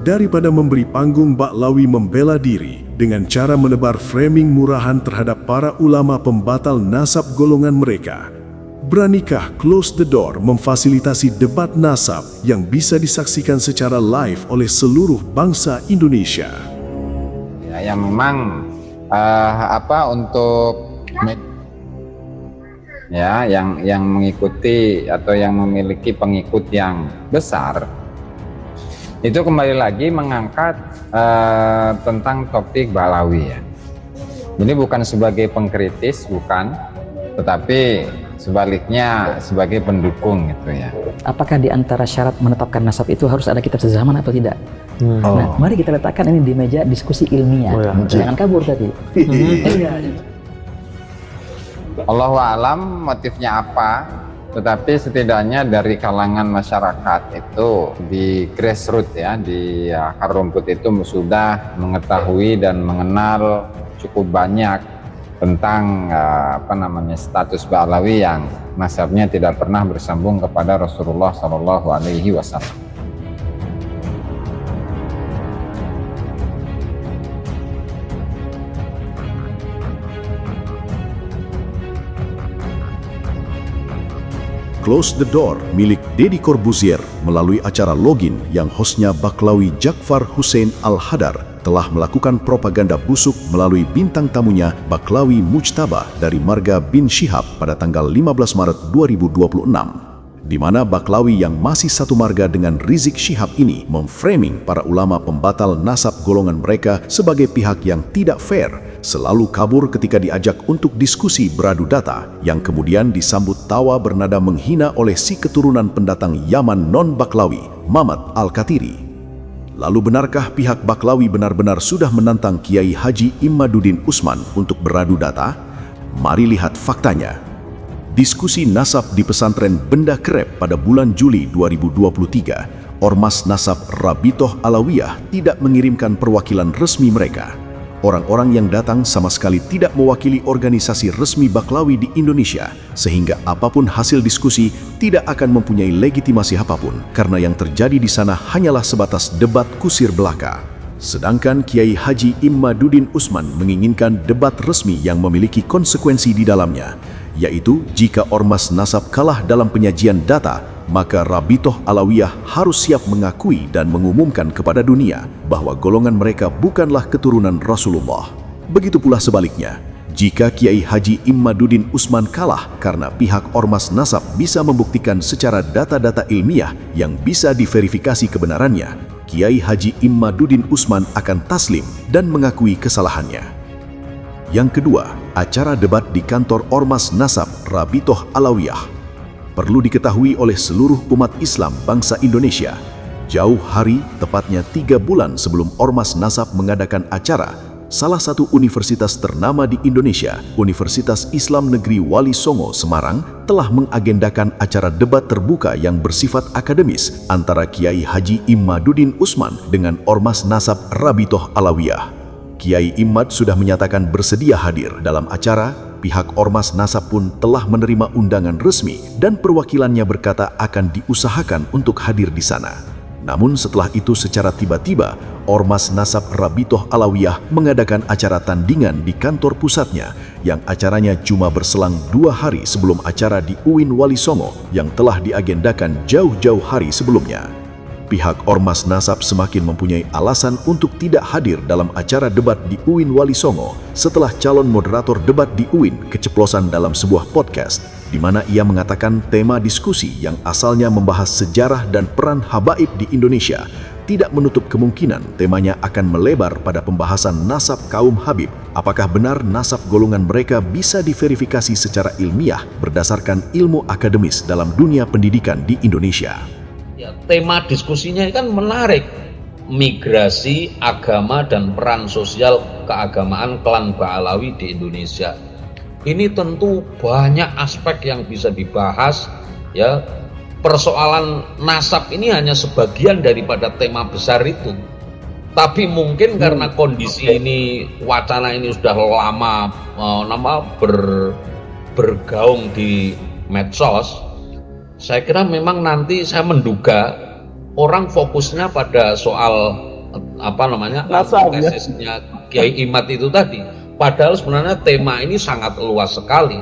daripada memberi panggung Baklawi membela diri dengan cara menebar framing murahan terhadap para ulama pembatal nasab golongan mereka, beranikah Close the Door memfasilitasi debat nasab yang bisa disaksikan secara live oleh seluruh bangsa Indonesia? Ya, yang memang untuk ya yang mengikuti atau yang memiliki pengikut yang besar itu kembali lagi mengangkat tentang topik Baklawi ya. Jadi bukan sebagai pengkritis, bukan, tetapi sebaliknya sebagai pendukung gitu ya. Apakah di antara syarat menetapkan nasab itu harus ada kitab sezaman atau tidak? Nah, mari kita letakkan ini di meja diskusi ilmiah. Jangan kabur tapi. Allahu a'lam motifnya apa, tetapi setidaknya dari kalangan masyarakat itu di grassroots ya, di akar rumput itu sudah mengetahui dan mengenal cukup banyak tentang status Baklawi yang nasabnya tidak pernah bersambung kepada Rasulullah SAW. Close the Door milik Deddy Corbuzier melalui acara Login yang hostnya Baklawi Jakfar Hussein Al-Hadar telah melakukan propaganda busuk melalui bintang tamunya Baklawi Mujtaba dari Marga bin Syihab pada tanggal 15 Maret 2026, di mana Baklawi yang masih satu marga dengan Rizik Syihab ini memframing para ulama pembatal nasab golongan mereka sebagai pihak yang tidak fair, selalu kabur ketika diajak untuk diskusi beradu data, yang kemudian disambut tawa bernada menghina oleh si keturunan pendatang Yaman non-Baklawi, Mamat Al-Katiri. Lalu benarkah pihak Baklawi benar-benar sudah menantang Kiai Haji Imaduddin Usman untuk beradu data? Mari lihat faktanya. Diskusi nasab di pesantren Benda Krep pada bulan Juli 2023, Ormas Nasab Rabitoh Alawiyah tidak mengirimkan perwakilan resmi mereka. Orang-orang yang datang sama sekali tidak mewakili organisasi resmi Baklawi di Indonesia, sehingga apapun hasil diskusi tidak akan mempunyai legitimasi apapun, karena yang terjadi di sana hanyalah sebatas debat kusir belaka. Sedangkan Kiai Haji Imaduddin Usman menginginkan debat resmi yang memiliki konsekuensi di dalamnya, yaitu jika Ormas Nasab kalah dalam penyajian data, maka Rabitoh Alawiyah harus siap mengakui dan mengumumkan kepada dunia bahwa golongan mereka bukanlah keturunan Rasulullah. Begitu pula sebaliknya, jika Kiai Haji Imaduddin Usman kalah karena pihak Ormas Nasab bisa membuktikan secara data-data ilmiah yang bisa diverifikasi kebenarannya, Kiai Haji Imaduddin Usman akan taslim dan mengakui kesalahannya. Yang kedua, acara debat di kantor Ormas Nasab Rabitoh Alawiyah. Perlu diketahui oleh seluruh umat Islam bangsa Indonesia, jauh hari, tepatnya 3 bulan sebelum Ormas Nasab mengadakan acara, salah satu universitas ternama di Indonesia, Universitas Islam Negeri Wali Songo Semarang, telah mengagendakan acara debat terbuka yang bersifat akademis antara Kiai Haji Imaduddin Usman dengan Ormas Nasab Rabitoh Alawiyah. Kiai Imad sudah menyatakan bersedia hadir dalam acara. Pihak Ormas Nasab pun telah menerima undangan resmi dan perwakilannya berkata akan diusahakan untuk hadir di sana. Namun setelah itu secara tiba-tiba, Ormas Nasab Rabitoh Alawiyah mengadakan acara tandingan di kantor pusatnya, yang acaranya cuma berselang 2 hari sebelum acara di UIN Wali Songo yang telah diagendakan jauh-jauh hari sebelumnya. Pihak Ormas Nasab semakin mempunyai alasan untuk tidak hadir dalam acara debat di UIN Wali Songo setelah calon moderator debat di UIN keceplosan dalam sebuah podcast, di mana ia mengatakan tema diskusi yang asalnya membahas sejarah dan peran habaib di Indonesia tidak menutup kemungkinan temanya akan melebar pada pembahasan nasab kaum Habib. Apakah benar nasab golongan mereka bisa diverifikasi secara ilmiah berdasarkan ilmu akademis dalam dunia pendidikan di Indonesia? Ya, tema diskusinya kan menarik, migrasi agama dan peran sosial keagamaan klan Baklawi di Indonesia. Ini tentu banyak aspek yang bisa dibahas ya. Persoalan nasab ini hanya sebagian daripada tema besar itu. Tapi mungkin karena kondisi ini, wacana ini sudah lama bergaung di medsos, saya kira memang nanti saya menduga orang fokusnya pada soal antitesisnya Kiai Imad itu tadi. Padahal sebenarnya tema ini sangat luas sekali.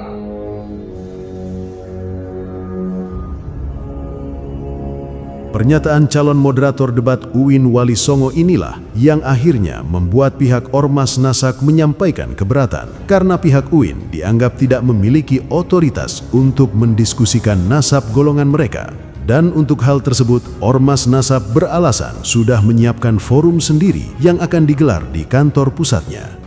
Pernyataan calon moderator debat UIN Wali Songo inilah yang akhirnya membuat pihak Ormas Nasak menyampaikan keberatan karena pihak UIN dianggap tidak memiliki otoritas untuk mendiskusikan nasab golongan mereka. Dan untuk hal tersebut, Ormas Nasab beralasan sudah menyiapkan forum sendiri yang akan digelar di kantor pusatnya.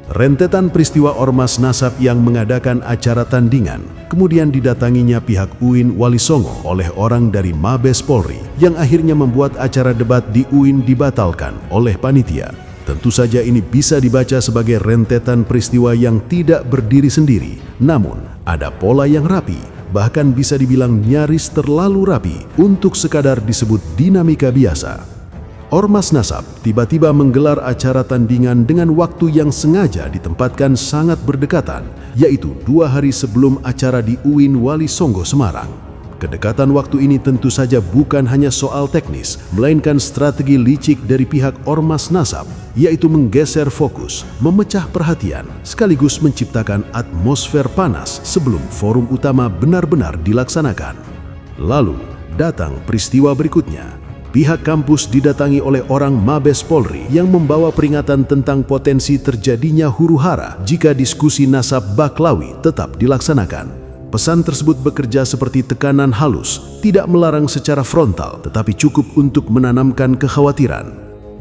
Rentetan peristiwa Ormas Nasab yang mengadakan acara tandingan, kemudian didatanginya pihak UIN Wali Songo oleh orang dari Mabes Polri, yang akhirnya membuat acara debat di UIN dibatalkan oleh panitia. Tentu saja ini bisa dibaca sebagai rentetan peristiwa yang tidak berdiri sendiri, namun ada pola yang rapi, bahkan bisa dibilang nyaris terlalu rapi untuk sekadar disebut dinamika biasa. Ormas Nasab tiba-tiba menggelar acara tandingan dengan waktu yang sengaja ditempatkan sangat berdekatan, yaitu 2 hari sebelum acara di UIN Wali Songo Semarang. Kedekatan waktu ini tentu saja bukan hanya soal teknis, melainkan strategi licik dari pihak Ormas Nasab, yaitu menggeser fokus, memecah perhatian, sekaligus menciptakan atmosfer panas sebelum forum utama benar-benar dilaksanakan. Lalu, datang peristiwa berikutnya. Pihak kampus didatangi oleh orang Mabes Polri yang membawa peringatan tentang potensi terjadinya huru-hara jika diskusi nasab Baklawi tetap dilaksanakan. Pesan tersebut bekerja seperti tekanan halus, tidak melarang secara frontal, tetapi cukup untuk menanamkan kekhawatiran.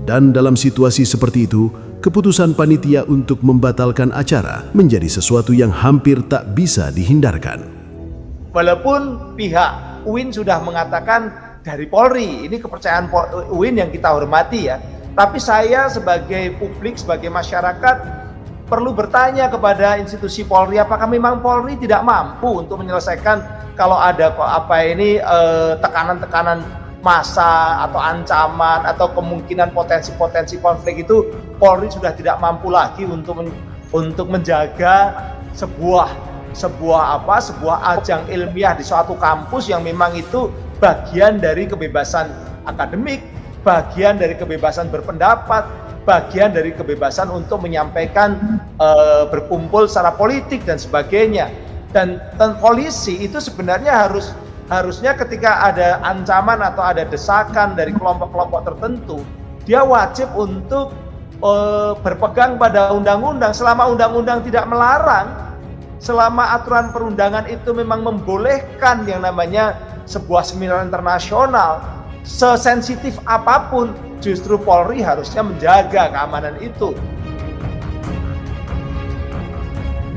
Dan dalam situasi seperti itu, keputusan panitia untuk membatalkan acara menjadi sesuatu yang hampir tak bisa dihindarkan. Walaupun pihak UIN sudah mengatakan dari Polri, ini kepercayaan UIN yang kita hormati ya. Tapi saya sebagai publik, sebagai masyarakat perlu bertanya kepada institusi Polri, apakah memang Polri tidak mampu untuk menyelesaikan kalau ada tekanan-tekanan massa atau ancaman atau kemungkinan potensi-potensi konflik itu, Polri sudah tidak mampu lagi untuk menjaga sebuah ajang ilmiah di suatu kampus yang memang itu bagian dari kebebasan akademik, bagian dari kebebasan berpendapat, bagian dari kebebasan untuk menyampaikan berkumpul secara politik dan sebagainya. Dan polisi itu sebenarnya harusnya ketika ada ancaman atau ada desakan dari kelompok-kelompok tertentu, dia wajib untuk berpegang pada undang-undang selama undang-undang tidak melarang, selama aturan perundangan itu memang membolehkan yang namanya sebuah seminar internasional. Sesensitif apapun, justru Polri harusnya menjaga keamanan itu.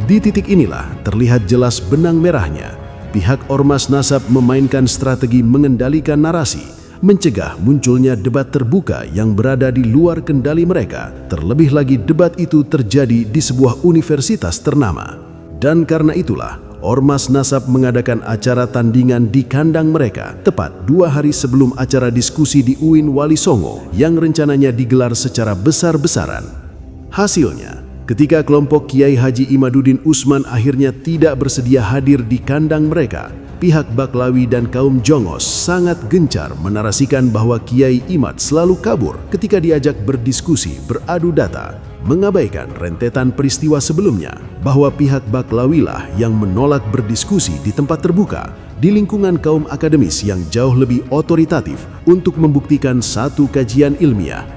Di titik inilah terlihat jelas benang merahnya. Pihak Ormas Nasab memainkan strategi mengendalikan narasi, mencegah munculnya debat terbuka yang berada di luar kendali mereka. Terlebih lagi debat itu terjadi di sebuah universitas ternama. Dan karena itulah Ormas Nasab mengadakan acara tandingan di kandang mereka tepat 2 hari sebelum acara diskusi di UIN Wali Songo yang rencananya digelar secara besar-besaran. Hasilnya, ketika kelompok Kiai Haji Imaduddin Usman akhirnya tidak bersedia hadir di kandang mereka, pihak Baklawi dan kaum Jongos sangat gencar menarasikan bahwa Kiai Imad selalu kabur ketika diajak berdiskusi beradu data, mengabaikan rentetan peristiwa sebelumnya bahwa pihak Baklawilah yang menolak berdiskusi di tempat terbuka di lingkungan kaum akademis yang jauh lebih otoritatif untuk membuktikan satu kajian ilmiah.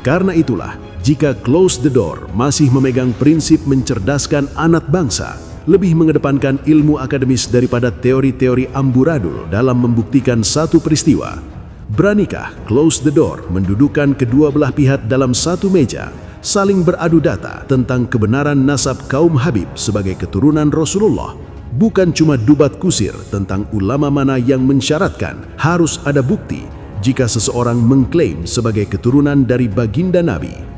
Karena itulah, jika Close the Door masih memegang prinsip mencerdaskan anak bangsa, lebih mengedepankan ilmu akademis daripada teori-teori amburadul dalam membuktikan satu peristiwa, beranikah Close the Door mendudukkan kedua belah pihak dalam satu meja, saling beradu data tentang kebenaran nasab kaum Habib sebagai keturunan Rasulullah, bukan cuma dubat kusir tentang ulama mana yang mensyaratkan harus ada bukti jika seseorang mengklaim sebagai keturunan dari baginda Nabi.